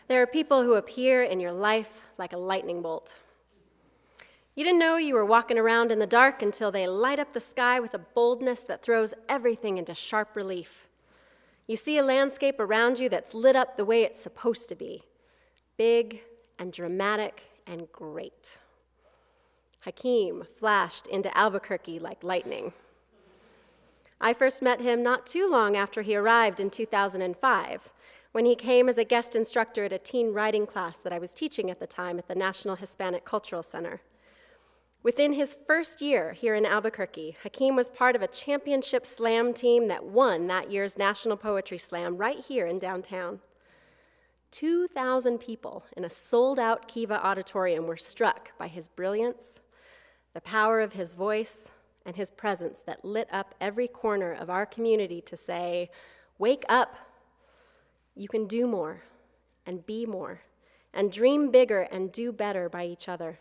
There are people who appear in your life like a lightning bolt. You didn't know you were walking around in the dark until they light up the sky with a boldness that throws everything into sharp relief. You see a landscape around you that's lit up the way it's supposed to be, big and dramatic and great. Hakim flashed into Albuquerque like lightning. I first met him not too long after he arrived in 2005, when he came as a guest instructor at a teen writing class that I was teaching at the time at the National Hispanic Cultural Center. Within his first year here in Albuquerque, Hakim was part of a championship slam team that won that year's National Poetry Slam right here in downtown. 2,000 people in a sold-out Kiva auditorium were struck by his brilliance, the power of his voice, and his presence that lit up every corner of our community to say, "Wake up! You can do more, and be more, and dream bigger and do better by each other."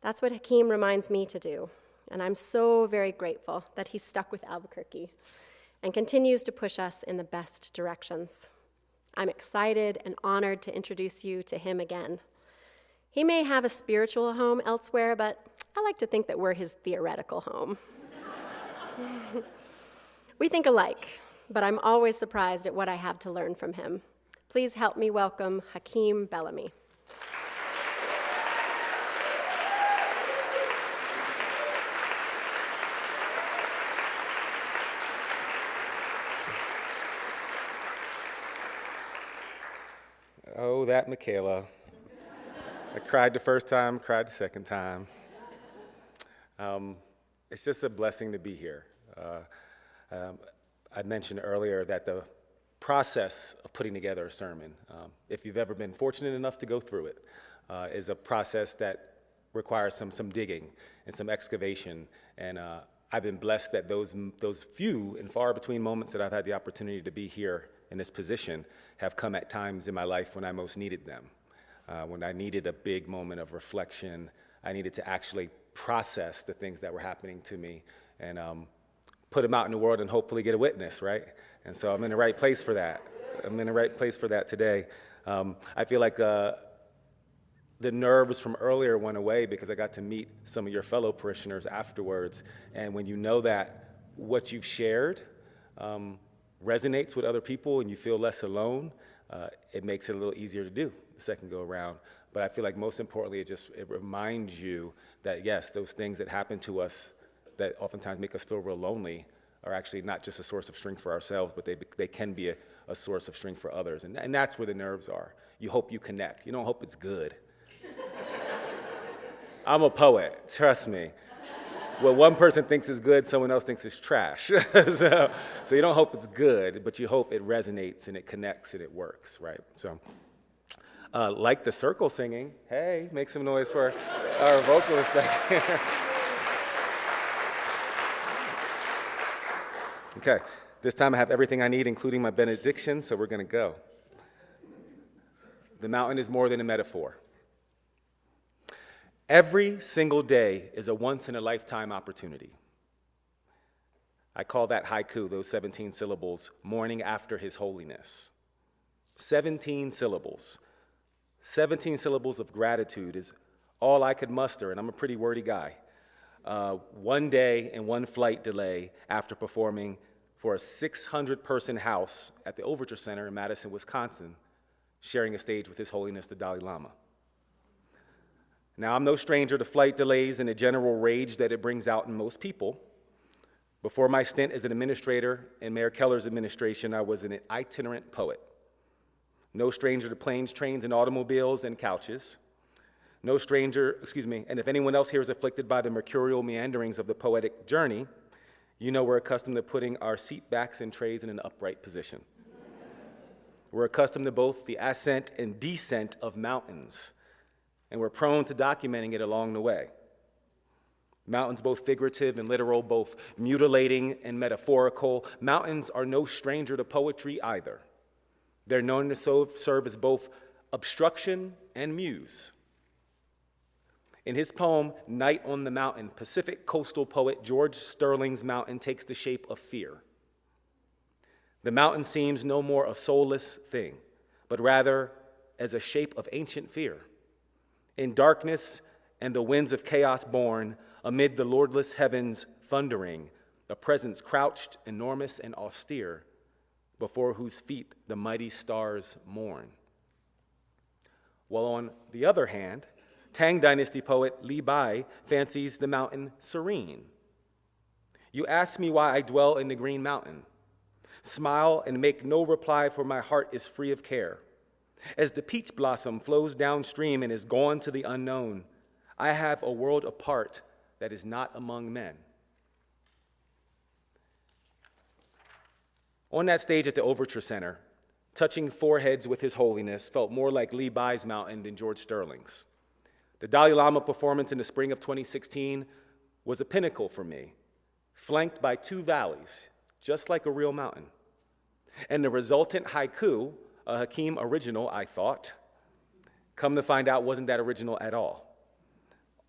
That's what Hakim reminds me to do, and I'm so very grateful that he's stuck with Albuquerque and continues to push us in the best directions. I'm excited and honored to introduce you to him again. He may have a spiritual home elsewhere, but I like to think that we're his theoretical home. We think alike, but I'm always surprised at what I have to learn from him. Please help me welcome Hakim Bellamy. Oh, that Michaela. I cried the first time, cried the second time. It's just a blessing to be here. I mentioned earlier that the process of putting together a sermon, if you've ever been fortunate enough to go through it, is a process that requires some digging and some excavation. And I've been blessed that those few and far between moments that I've had the opportunity to be here in this position have come at times in my life when I most needed them. When I needed a big moment of reflection, I needed to actually process the things that were happening to me and put them out in the world and hopefully get a witness, right? And so I'm in the right place for that. I'm in the right place for that today. I feel like the nerves from earlier went away because I got to meet some of your fellow parishioners afterwards. And when you know that what you've shared resonates with other people and you feel less alone, it makes it a little easier to do the second go around. But I feel like most importantly, it reminds you that yes, those things that happen to us that oftentimes make us feel real lonely are actually not just a source of strength for ourselves, but they can be a source of strength for others. And that's where the nerves are. You hope you connect. You don't hope it's good. I'm a poet, trust me. What one person thinks is good, someone else thinks is trash. So you don't hope it's good, but you hope it resonates and it connects and it works, right? So, like the circle singing, hey, make some noise for our vocalist back here. Okay, this time I have everything I need, including my benediction, so we're gonna go. The mountain is more than a metaphor. Every single day is a once-in-a-lifetime opportunity. I call that haiku, those 17 syllables, morning after His Holiness. 17 syllables. 17 syllables of gratitude is all I could muster, and I'm a pretty wordy guy. One day and one flight delay after performing for a 600-person house at the Overture Center in Madison, Wisconsin, sharing a stage with His Holiness the Dalai Lama. Now, I'm no stranger to flight delays and the general rage that it brings out in most people. Before my stint as an administrator in Mayor Keller's administration, I was an itinerant poet. No stranger to planes, trains, and automobiles and couches. No stranger, and if anyone else here is afflicted by the mercurial meanderings of the poetic journey, you know we're accustomed to putting our seat backs and trays in an upright position. We're accustomed to both the ascent and descent of mountains, and we're prone to documenting it along the way. Mountains, both figurative and literal, both mutilating and metaphorical. Mountains are no stranger to poetry either. They're known to serve as both obstruction and muse. In his poem, Night on the Mountain, Pacific coastal poet George Sterling's mountain takes the shape of fear. The mountain seems no more a soulless thing, but rather as a shape of ancient fear. In darkness and the winds of chaos born, amid the lordless heavens thundering, a presence crouched, enormous and austere, before whose feet the mighty stars mourn. While on the other hand, Tang Dynasty poet Li Bai fancies the mountain serene. You ask me why I dwell in the green mountain. Smile and make no reply, for my heart is free of care. As the peach blossom flows downstream and is gone to the unknown, I have a world apart that is not among men. On that stage at the Overture Center, touching foreheads with His Holiness felt more like Li Bai's mountain than George Sterling's. The Dalai Lama performance in the spring of 2016 was a pinnacle for me, flanked by two valleys, just like a real mountain. And the resultant haiku, a Hakim original, I thought, come to find out wasn't that original at all.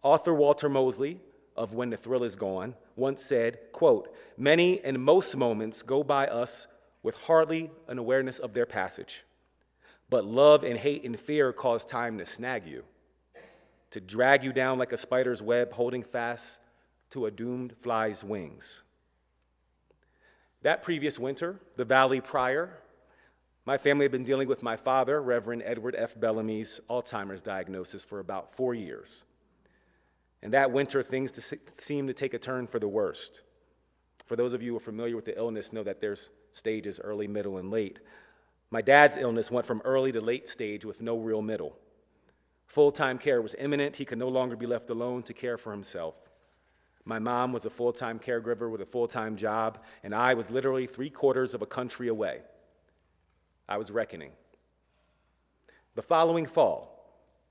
Author Walter Mosley of When the Thrill Is Gone once said, quote, "Many and most moments go by us with hardly an awareness of their passage. But love and hate and fear cause time to snag you, to drag you down like a spider's web holding fast to a doomed fly's wings." That previous winter, the valley prior, my family had been dealing with my father, Reverend Edward F. Bellamy's Alzheimer's diagnosis for about 4 years. And that winter, things seemed to take a turn for the worst. For those of you who are familiar with the illness, know that there's stages, early, middle, and late. My dad's illness went from early to late stage with no real middle. Full-time care was imminent. He could no longer be left alone to care for himself. My mom was a full-time caregiver with a full-time job, and I was literally 3/4 of a country away. I was reckoning. The following fall,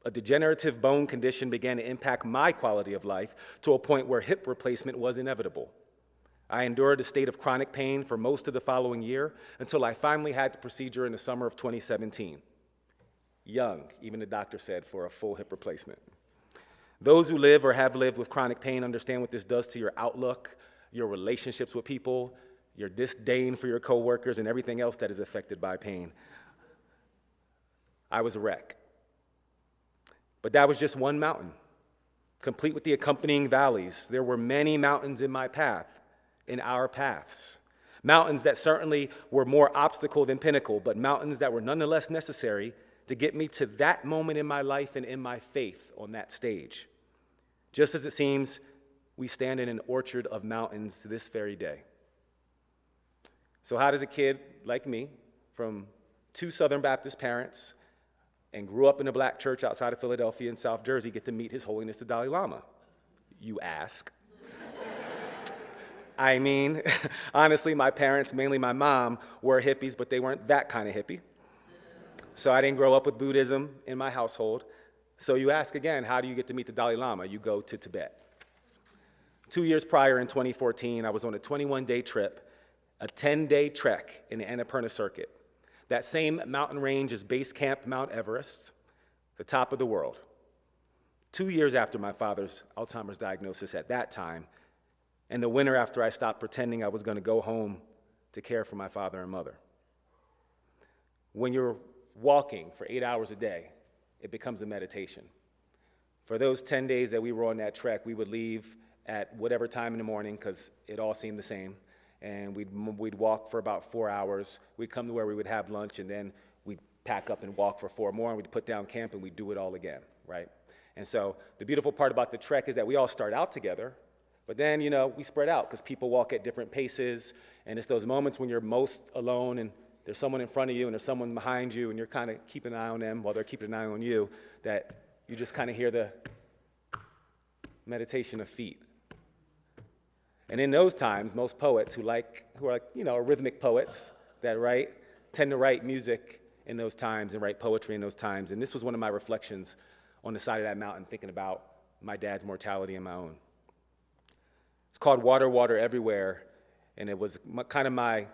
a degenerative bone condition began to impact my quality of life to a point where hip replacement was inevitable. I endured a state of chronic pain for most of the following year until I finally had the procedure in the summer of 2017. Young, even the doctor said, for a full hip replacement. Those who live or have lived with chronic pain understand what this does to your outlook, your relationships with people, your disdain for your coworkers, and everything else that is affected by pain. I was a wreck. But that was just one mountain, complete with the accompanying valleys. There were many mountains in my path, in our paths. Mountains that certainly were more obstacle than pinnacle, but mountains that were nonetheless necessary to get me to that moment in my life and in my faith on that stage. Just as it seems, we stand in an orchard of mountains to this very day. So how does a kid like me, from two Southern Baptist parents and grew up in a black church outside of Philadelphia in South Jersey, get to meet His Holiness the Dalai Lama, you ask? I mean, honestly, my parents, mainly my mom, were hippies, but they weren't that kind of hippie. So I didn't grow up with Buddhism in my household. So you ask again, how do you get to meet the Dalai Lama? You go to Tibet. 2 years prior, in 2014, I was on a 21-day trip, a 10-day trek in the Annapurna Circuit. That same mountain range is Base Camp Mount Everest, the top of the world. 2 years after my father's Alzheimer's diagnosis at that time, and the winter after I stopped pretending I was going to go home to care for my father and mother. When you're walking for 8 hours a day, it becomes a meditation. For those 10 days that we were on that trek, we would leave at whatever time in the morning, because it all seemed the same, and we'd walk for about 4 hours. We'd come to where we would have lunch, and then we'd pack up and walk for 4 more, and we'd put down camp, and we'd do it all again, right? And so the beautiful part about the trek is that we all start out together, but then, we spread out, because people walk at different paces, and it's those moments when you're most alone, and there's someone in front of you and there's someone behind you, and you're kind of keeping an eye on them while they're keeping an eye on you, that you just kind of hear the meditation of feet. And in those times, most poets who are rhythmic poets that tend to write music in those times and write poetry in those times. And this was one of my reflections on the side of that mountain, thinking about my dad's mortality and my own. It's called Water, Water Everywhere, and it was kind of my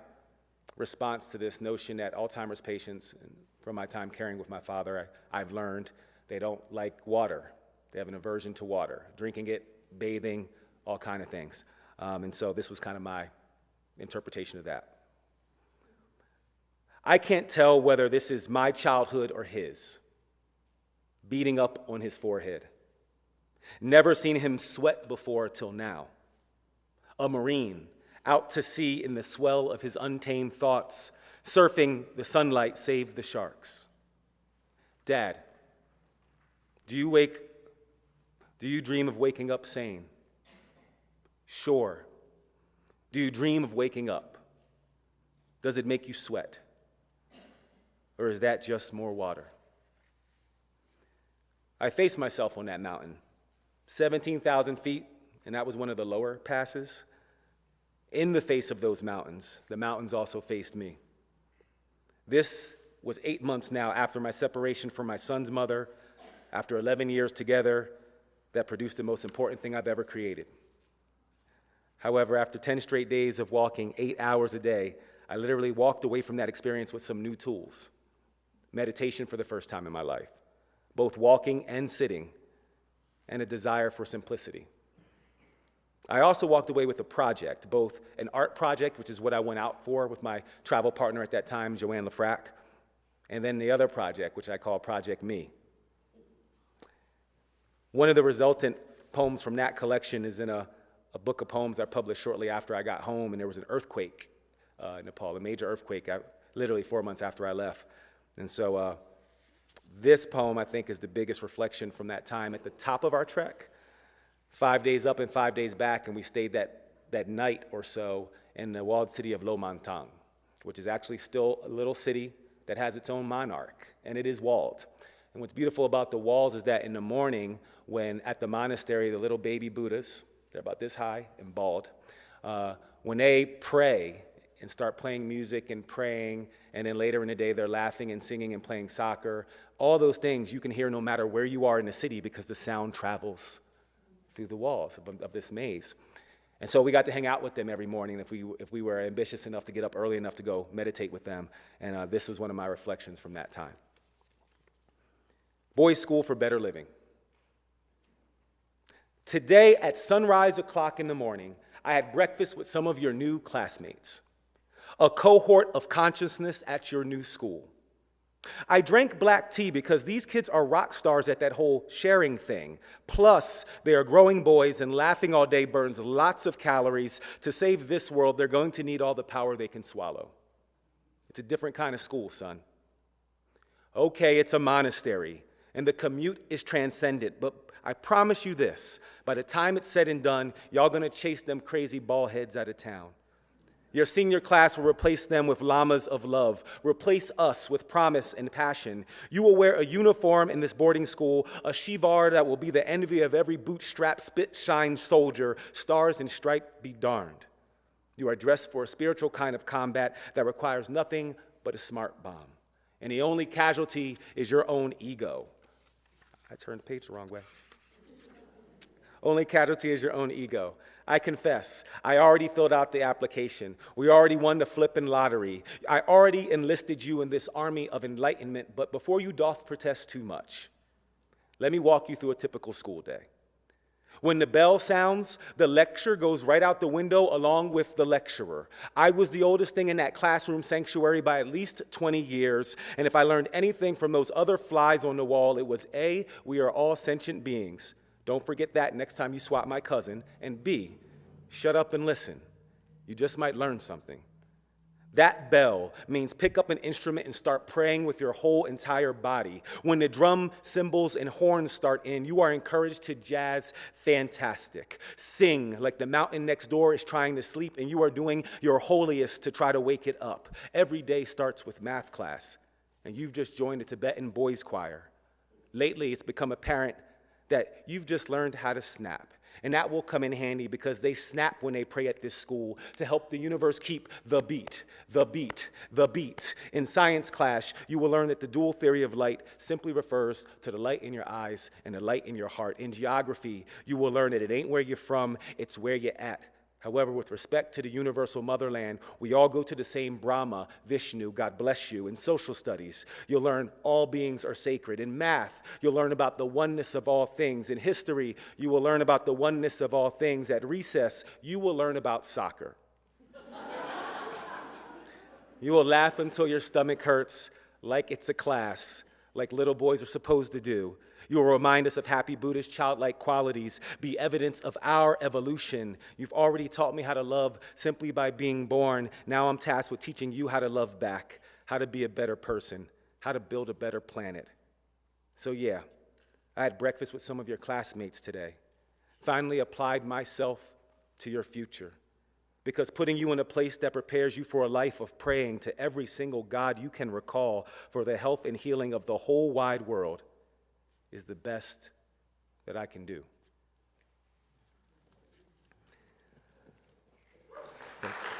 response to this notion that Alzheimer's patients, from my time caring with my father, I've learned they don't like water. They have an aversion to water, drinking it, bathing, all kind of things. And so this was kind of my interpretation of that. I can't tell whether this is my childhood or his. beating up on his forehead. Never seen him sweat before till now. A Marine, out to sea in the swell of his untamed thoughts, surfing the sunlight save the sharks. Dad, do you dream of waking up sane? Sure. Do you dream of waking up? Does it make you sweat? Or is that just more water? I faced myself on that mountain, 17,000 feet, and that was one of the lower passes. In the face of those mountains, the mountains also faced me. This was 8 months now after my separation from my son's mother, after 11 years together, that produced the most important thing I've ever created. However, after 10 straight days of walking 8 hours a day, I literally walked away from that experience with some new tools. Meditation for the first time in my life, both walking and sitting, and a desire for simplicity. I also walked away with a project, both an art project, which is what I went out for with my travel partner at that time, Joanne Lafrac, and then the other project, which I call Project Me. One of the resultant poems from that collection is in a book of poems I published shortly after I got home, and there was an earthquake in Nepal, a major earthquake, literally 4 months after I left. And so this poem, I think, is the biggest reflection from that time. At the top of our trek, 5 days up and 5 days back, and we stayed that night or so in the walled city of Mountaintop, which is actually still a little city that has its own monarch, and it is walled. And what's beautiful about the walls is that in the morning, when at the monastery, the little baby Buddhas, they're about this high and bald, when they pray and start playing music and praying, and then later in the day they're laughing and singing and playing soccer, all those things you can hear no matter where you are in the city because the sound travels through the walls of this maze. And so we got to hang out with them every morning if we were ambitious enough to get up early enough to go meditate with them. And this was one of my reflections from that time. Boys' School for Better Living. Today at sunrise o'clock in the morning, I had breakfast with some of your new classmates, a cohort of consciousness at your new school. I drank black tea because these kids are rock stars at that whole sharing thing. Plus, they are growing boys, and laughing all day burns lots of calories. To save this world, they're going to need all the power they can swallow. It's a different kind of school, son. Okay, it's a monastery, and the commute is transcendent, but I promise you this, by the time it's said and done, y'all gonna chase them crazy ball heads out of town. Your senior class will replace them with llamas of love, replace us with promise and passion. You will wear a uniform in this boarding school, a shivar that will be the envy of every bootstrap, spit-shine soldier, stars and stripe be darned. You are dressed for a spiritual kind of combat that requires nothing but a smart bomb. And the only casualty is your own ego. I turned the page the wrong way. Only casualty is your own ego. I confess, I already filled out the application. We already won the flippin' lottery. I already enlisted you in this army of enlightenment, but before you doth protest too much, let me walk you through a typical school day. When the bell sounds, the lecture goes right out the window along with the lecturer. I was the oldest thing in that classroom sanctuary by at least 20 years, and if I learned anything from those other flies on the wall, it was A, we are all sentient beings. Don't forget that next time you swap my cousin. And B, shut up and listen. You just might learn something. That bell means pick up an instrument and start praying with your whole entire body. When the drum, cymbals, and horns start in, you are encouraged to jazz fantastic. Sing like the mountain next door is trying to sleep and you are doing your holiest to try to wake it up. Every day starts with math class, and you've just joined a Tibetan boys choir. Lately, it's become apparent that you've just learned how to snap. And that will come in handy because they snap when they pray at this school to help the universe keep the beat, the beat, the beat. In science class, you will learn that the dual theory of light simply refers to the light in your eyes and the light in your heart. In geography, you will learn that it ain't where you're from, it's where you're at. However, with respect to the universal motherland, we all go to the same Brahma, Vishnu, God bless you. In social studies, you'll learn all beings are sacred. In math, you'll learn about the oneness of all things. In history, you will learn about the oneness of all things. At recess, you will learn about soccer. You will laugh until your stomach hurts like it's a class, like little boys are supposed to do. You will remind us of happy Buddhist childlike qualities, be evidence of our evolution. You've already taught me how to love simply by being born. Now I'm tasked with teaching you how to love back, how to be a better person, how to build a better planet. So yeah, I had breakfast with some of your classmates today. Finally applied myself to your future. Because putting you in a place that prepares you for a life of praying to every single God you can recall for the health and healing of the whole wide world is the best that I can do. Thanks.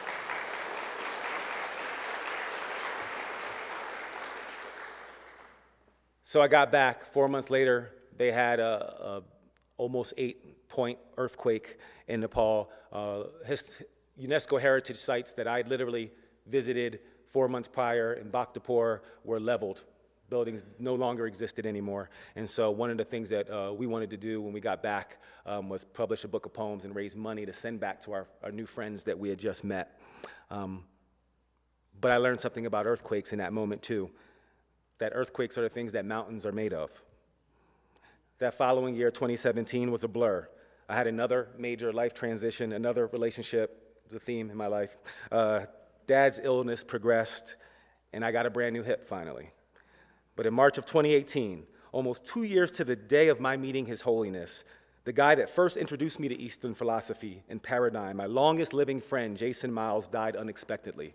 So I got back. 4 months later, they had a almost 8-point earthquake in Nepal. UNESCO heritage sites that I literally visited 4 months prior in Bhaktapur were leveled. Buildings no longer existed anymore. And so one of the things that we wanted to do when we got back was publish a book of poems and raise money to send back to our new friends that we had just met. But I learned something about earthquakes in that moment too, that earthquakes are the things that mountains are made of. That following year, 2017, was a blur. I had another major life transition, another relationship, the theme in my life. Dad's illness progressed, and I got a brand new hip finally. But in March of 2018, almost 2 years to the day of my meeting His Holiness, the guy that first introduced me to Eastern philosophy and paradigm, my longest living friend, Jason Miles, died unexpectedly.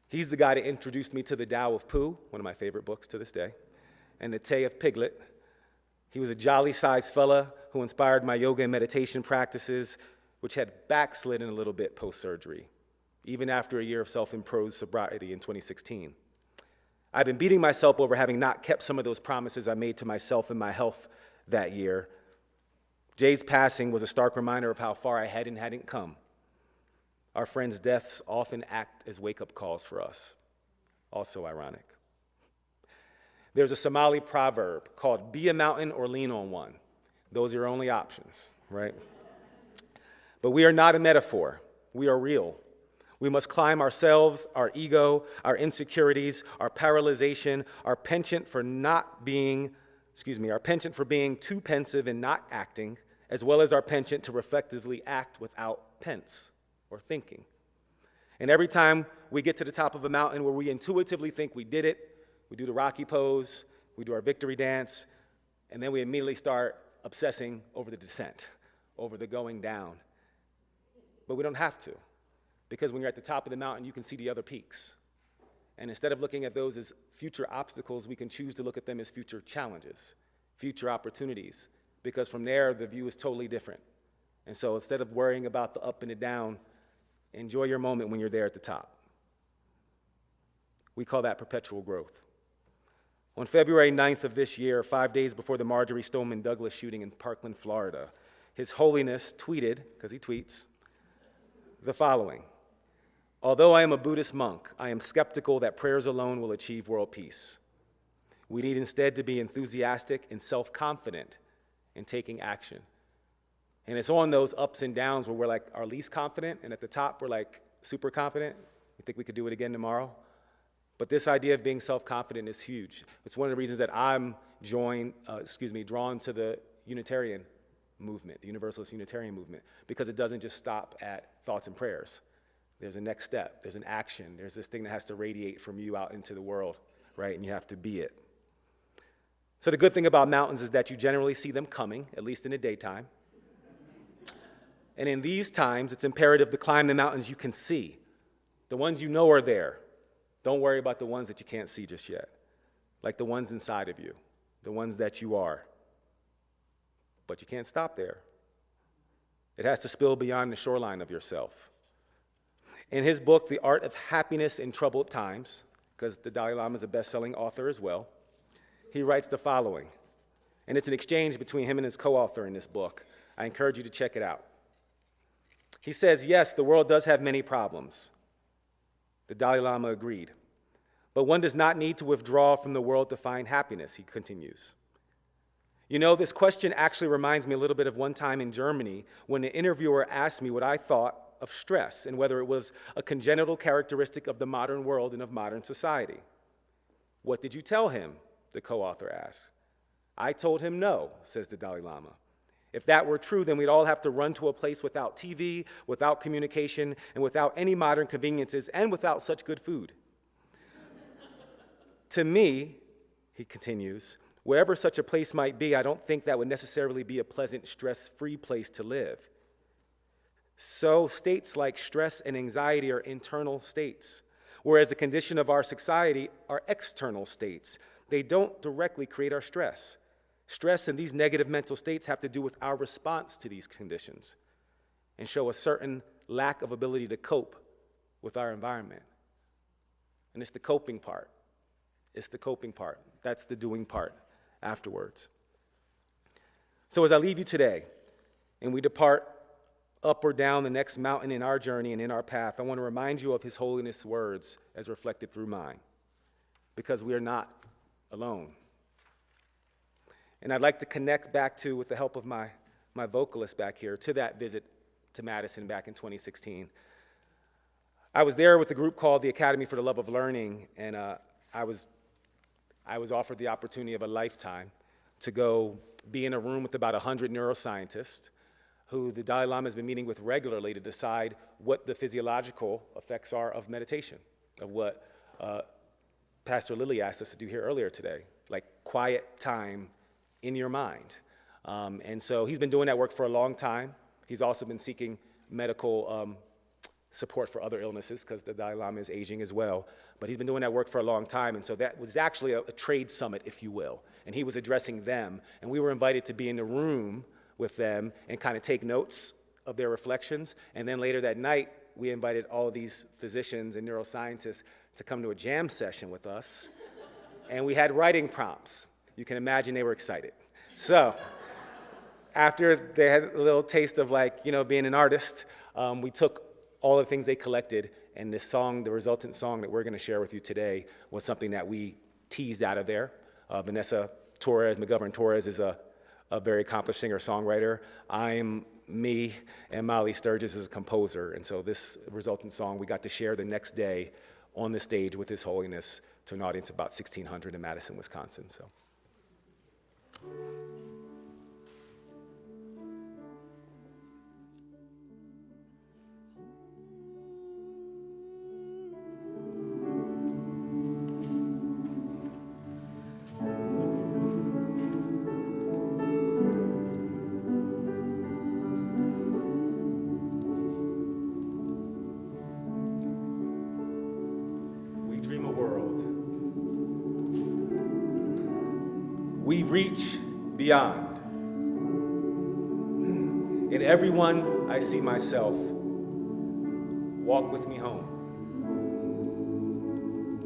He's the guy that introduced me to the Tao of Pooh, one of my favorite books to this day, and the Te of Piglet. He was a jolly-sized fella who inspired my yoga and meditation practices, which had backslidden a little bit post-surgery, even after a year of self-imposed sobriety in 2016. I've been beating myself over having not kept some of those promises I made to myself and my health that year. Jay's passing was a stark reminder of how far I had and hadn't come. Our friends' deaths often act as wake-up calls for us. Also ironic. There's a Somali proverb called, "Be a mountain or lean on one." Those are your only options, right? But we are not a metaphor. We are real. We must climb ourselves, our ego, our insecurities, our paralyzation, our penchant for being too pensive and not acting, as well as our penchant to reflectively act without pence or thinking. And every time we get to the top of a mountain where we intuitively think we did it, we do the Rocky pose, we do our victory dance, and then we immediately start obsessing over the descent, over the going down. But we don't have to, because when you're at the top of the mountain, you can see the other peaks. And instead of looking at those as future obstacles, we can choose to look at them as future challenges, future opportunities, because from there, the view is totally different. And so instead of worrying about the up and the down, enjoy your moment when you're there at the top. We call that perpetual growth. On February 9th of this year, 5 days before the Marjorie Stoneman Douglas shooting in Parkland, Florida, His Holiness tweeted, because he tweets, the following: "Although I am a Buddhist monk, I am skeptical that prayers alone will achieve world peace. We need instead to be enthusiastic and self-confident in taking action." And it's on those ups and downs where we're like our least confident, and at the top we're like super confident. We think we could do it again tomorrow. But this idea of being self-confident is huge. It's one of the reasons that I'm drawn to the Unitarian movement, the Universalist Unitarian movement, because it doesn't just stop at thoughts and prayers. There's a next step, there's an action, there's this thing that has to radiate from you out into the world, right? And you have to be it. So the good thing about mountains is that you generally see them coming, at least in the daytime. And in these times, it's imperative to climb the mountains you can see, the ones you know are there. Don't worry about the ones that you can't see just yet, like the ones inside of you, the ones that you are. But you can't stop there. It has to spill beyond the shoreline of yourself. In his book, The Art of Happiness in Troubled Times, because the Dalai Lama is a best-selling author as well, he writes the following, and it's an exchange between him and his co-author in this book. I encourage you to check it out. He says, "Yes, the world does have many problems." The Dalai Lama agreed. "But one does not need to withdraw from the world to find happiness," he continues. "You know, this question actually reminds me a little bit of one time in Germany when the interviewer asked me what I thought of stress and whether it was a congenital characteristic of the modern world and of modern society. "What did you tell him?" the co-author asks. "I told him no," says the Dalai Lama. "If that were true, then we'd all have to run to a place without TV, without communication, and without any modern conveniences, and without such good food." "To me," he continues, "wherever such a place might be, I don't think that would necessarily be a pleasant, stress-free place to live. So states like stress and anxiety are internal states, whereas the condition of our society are external states. They don't directly create our stress. Stress and these negative mental states have to do with our response to these conditions and show a certain lack of ability to cope with our environment." And it's the coping part. It's the coping part. That's the doing part afterwards. So as I leave you today, and we depart up or down the next mountain in our journey and in our path, I want to remind you of His Holiness' words as reflected through mine, because we are not alone. And I'd like to connect back to, with the help of my vocalist back here, to that visit to Madison back in 2016. I was there with a group called the Academy for the Love of Learning, and I was offered the opportunity of a lifetime to go be in a room with about 100 neuroscientists who the Dalai Lama has been meeting with regularly to decide what the physiological effects are of meditation, of what Pastor Lily asked us to do here earlier today, like quiet time in your mind. And so he's been doing that work for a long time. He's also been seeking medical support for other illnesses because the Dalai Lama is aging as well. But he's been doing that work for a long time, and so that was actually a trade summit, if you will. And he was addressing them, and we were invited to be in the room with them and kind of take notes of their reflections. And then later that night, we invited all of these physicians and neuroscientists to come to a jam session with us. And we had writing prompts. You can imagine they were excited. So after they had a little taste of being an artist, we took all the things they collected, and this song, the resultant song that we're going to share with you today, was something that we teased out of there. Vanessa Torres, McGovern Torres, is a very accomplished singer-songwriter. I'm me, and Molly Sturgis is a composer, and so this resultant song we got to share the next day on the stage with His Holiness to an audience of about 1,600 in Madison, Wisconsin. So. We reach beyond. In everyone, I see myself. Walk with me home.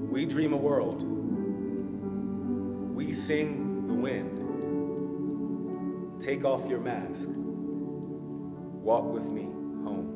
We dream a world. We sing the wind. Take off your mask. Walk with me home.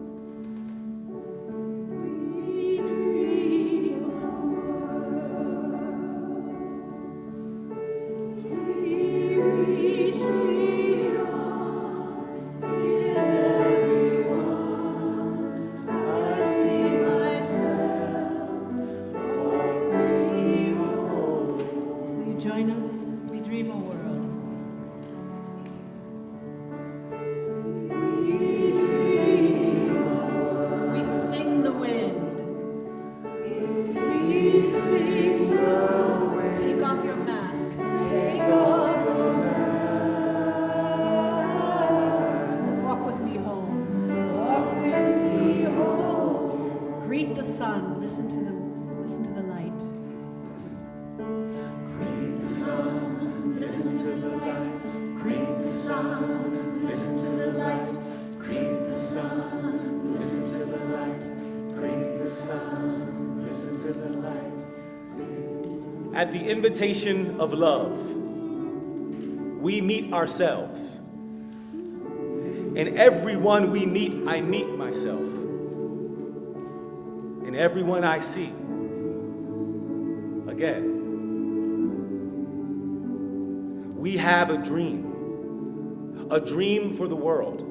At the invitation of love, we meet ourselves. In everyone we meet, I meet myself. In everyone I see, again. We have a dream for the world,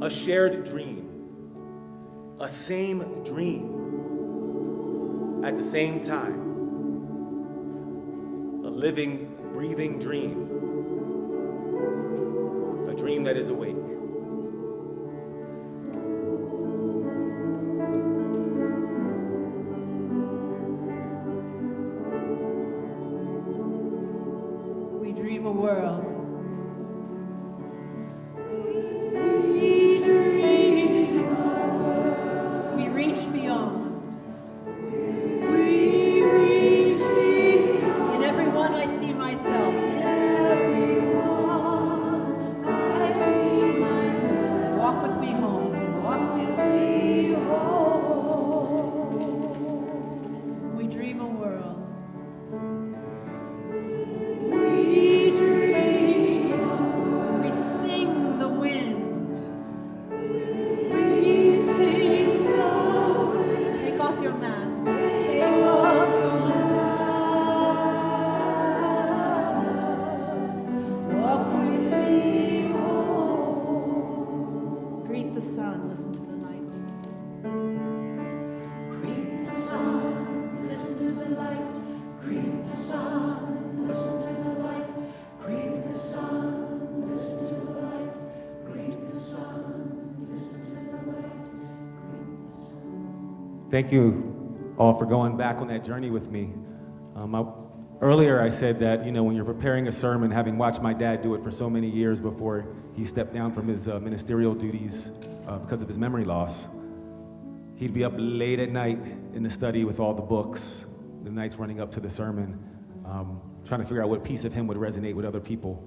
a shared dream, a same dream at the same time. a living, breathing dream, a dream that is awake. We dream a world. We reach beyond. In everyone I see myself. Walk with me home. We dream a world. We sing the wind. Take off your mask. Take off your mask. Walk with me home. Greet the sun. Listen to the light. Greet the sun. Listen to the light. Greet the sun. Listen to the light. Greet the sun. Listen to the light. Greet the sun. Listen to the light. Greet the sun. Thank you all for going back on that journey with me. Earlier I said that, when you're preparing a sermon, having watched my dad do it for so many years before he stepped down from his ministerial duties because of his memory loss, he'd be up late at night in the study with all the books, the nights running up to the sermon, trying to figure out what piece of him would resonate with other people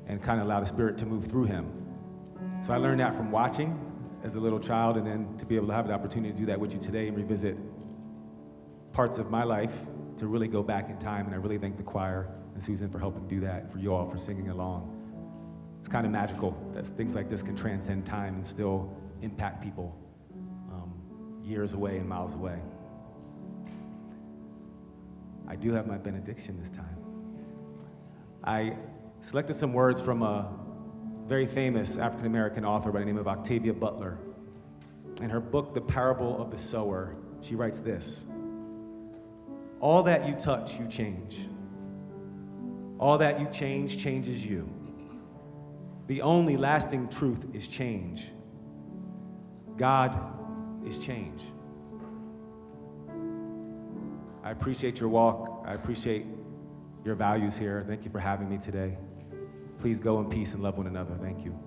and kind of allow the Spirit to move through him. So I learned that from watching as a little child, and then to be able to have the opportunity to do that with you today and revisit parts of my life, to really go back in time. And I really thank the choir and Susan for helping do that, for you all for singing along. It's kind of magical that things like this can transcend time and still impact people years away and miles away. I do have my benediction this time. I selected some words from a very famous African-American author by the name of Octavia Butler. In her book, The Parable of the Sower, she writes this: all that you touch, you change. All that you change changes you. The only lasting truth is change. God is change. I appreciate your walk. I appreciate your values here. Thank you for having me today. Please go in peace and love one another. Thank you.